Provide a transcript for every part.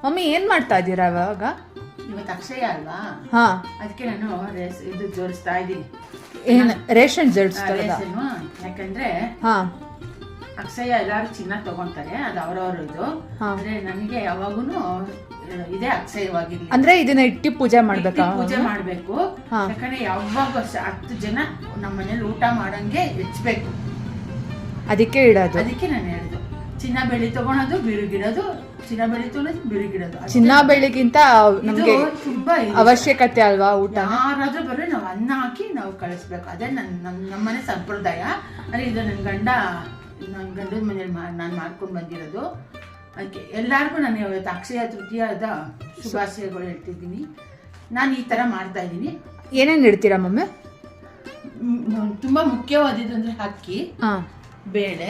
Mummy ಏನ್ ಮಾಡ್ತಾ ಇದ್ದೀರಾ ಇವಾಗ? ಇವತ್ತು ಅಕ್ಷಯ ಅಲ್ವಾ, ಹಾ, ಅದಕ್ಕೆ ನಾನು ಇದು ಜೋಡಿಸ್ತಾ ಇದ್ದೀನಿ. ಏನ್ ರೇಷನ್ ಜೋಡಿಸ್ತಾರ? ಯಾಕಂದ್ರೆ ಹಾ, ಅಕ್ಷಯ ಎಲ್ಲಾರು ಚಿನ್ನ ತಗೊಂತಾರೆ, ಅದು ಅವರವರು ಇದು. ಅಂದ್ರೆ ನನಗೆ ಯಾವಾಗೂನು ಇದೇ ಅಕ್ಷಯವಾಗಿರ್ಲಿ. ಅಂದ್ರೆ ಇದನ್ನ ಇಟ್ಟಿ ಪೂಜೆ ಮಾಡ್ಬೇಕಾ? ಪೂಜೆ ಮಾಡ್ಬೇಕು. ಯಾಕಂದ್ರೆ ಯಾವಾಗ 10 ಜನ ನಮ್ಮ ಮನೇಲಿ ಊಟ ಮಾಡಂಗೆ ಹೆಚ್ಚಬೇಕು, ಅದಕ್ಕೆ ಇಡೋದು. ಅದಕ್ಕೆ ನಾನು ಹೇಳುದು ಚಿನ್ನ ಬೆಳ್ಳಿ ತಗೊಳೋದು, ಬೀರುಗಿಡೋದು, ಚಿನ್ನ ಬೆಳ್ಳಿ ತಗೊಳೋದು, ಬೀರುಗಿಡೋದು. ಚಿನ್ನ ಬೆಳ್ಳಿಗಿಂತ ನಮ್ಗೆ ತುಂಬಾ ಅವಶ್ಯಕತೆ ಅಲ್ವಾ ಊಟ? ಯಾರಾದ್ರೂ ಬರ್ರೆ ನಾವು ಅನ್ನ ಹಾಕಿ ನಾವು ಕಳಿಸ್ಬೇಕು. ಅದೇ ನಮ್ಮನೆ ಸಂಪ್ರದಾಯ. ಅಂದ್ರೆ ಇದು ನನ್ನ ಗಂಡನ ಮನೇಲಿ ನಾನು ಮಾಡ್ಕೊಂಡು ಬಂದಿರೋದು. ಅದಕ್ಕೆ ಎಲ್ಲರಿಗೂ ನಾನು ಇವತ್ತು ಅಕ್ಷಯ ತೃತೀಯದ ಶುಭಾಶಯಗಳು ಹೇಳ್ತಿದ್ದೀನಿ. ನಾನು ಈ ಥರ ಮಾಡ್ತಾ ಇದ್ದೀನಿ. ಏನೇನು ಇಡ್ತೀರಾ ಮಮ್ಮಿ? ತುಂಬ ಮುಖ್ಯವಾದದ್ದು ಅಂದರೆ ಅಕ್ಕಿ, ಬೇಳೆ.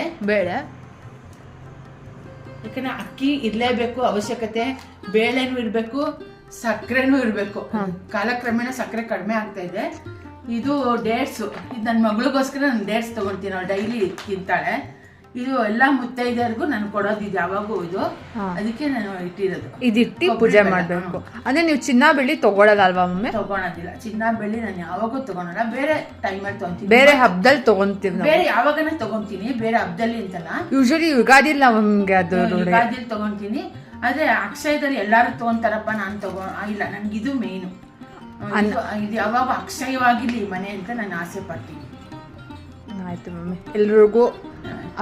ಯಾಕಂದ್ರೆ ಅಕ್ಕಿ ಇರಲೇಬೇಕು, ಅವಶ್ಯಕತೆ. ಬೇಳೆನೂ ಇರಬೇಕು, ಸಕ್ಕರೆನೂ ಇರಬೇಕು. ಕಾಲಕ್ರಮೇಣ ಸಕ್ಕರೆ ಕಡಿಮೆ ಆಗ್ತಾ ಇದೆ. ಇದು ಡೇಟ್ಸು, ಇದು ನನ್ನ ಮಗಳಿಗೋಸ್ಕರ ನಾನು ಡೇಟ್ಸ್ ತೊಗೊಳ್ತೀನಿ. ಅವಳು ಡೈಲಿ ತಿಂತಾಳೆ. ಇದು ಎಲ್ಲ ಮುತ್ತೈದೆಯರಿಗೂ ನಾನು ಕೊಡೋದು, ಇದು ಯಾವಾಗೂ ಇದು. ಅದಕ್ಕೆ ನಾನು ಇಟ್ಟಿರೋದು. ಇದಿಟ್ಟು ಪೂಜೆ ಮಾಡಬೇಕು. ಅಂದ್ರೆ ನೀವು ಚಿನ್ನ ಬೆಳ್ಳಿ ತಗೊಳಲ್ಲ ಅಲ್ವಾ ಮಮ್ಮಿ? ತಗೊಳೋದಿಲ್ಲ. ಚಿನ್ನ ಬೆಳ್ಳಿ ನಾನು ಯಾವಾಗೂ ತಗೊಳಲ್ಲ. ಬೇರೆ ಟೈಮಲ್ಲಿ ತಗೊಂತೀನಿ, ಬೇರೆ ಹಬ್ಬದಲ್ಲಿ ತಗೊಂತೀವಿ. ಬೇರೆ ಯಾವಾಗನ ತಗೊಂತೀನಿ, ಬೇರೆ ಹಬ್ಬದಲ್ಲಿ ಅಂತಲ್ಲ. ಯೂಶಲಿ ಯುಗಾದಿಲ್ಲ ನಮ್ಗೆ, ಅದು ಯುಗಾದಿಲಿ ತಗೊಂತೀನಿ. ಆದ್ರೆ ಅಕ್ಷಯದಲ್ಲಿ ಎಲ್ಲಾರು ತಗೊಂತಾರಪ್ಪ, ನಾನು ಇಲ್ಲ. ನನ್ಗಿದು ಮೇನು. ಇದು ಯಾವಾಗ ಅಕ್ಷಯವಾಗಿರ್ಲಿ ಮನೆ ಅಂತ ನಾನು ಆಸೆ ಪಡ್ತೀನಿ. ಆಯ್ತು ಮಮ್ಮಿ, ಎಲ್ರಿಗೂ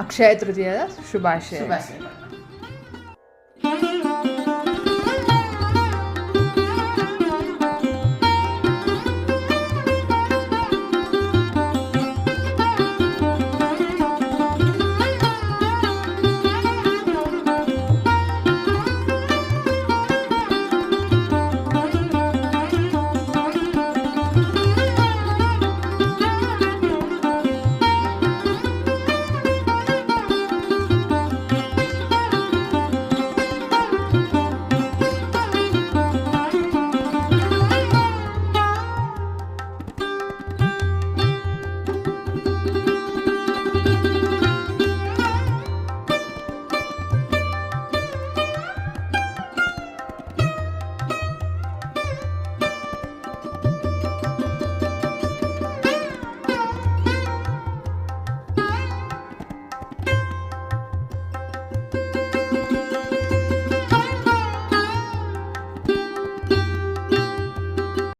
ಅಕ್ಷಯ ತೃತೀಯದ ಶುಭಾಶಯ.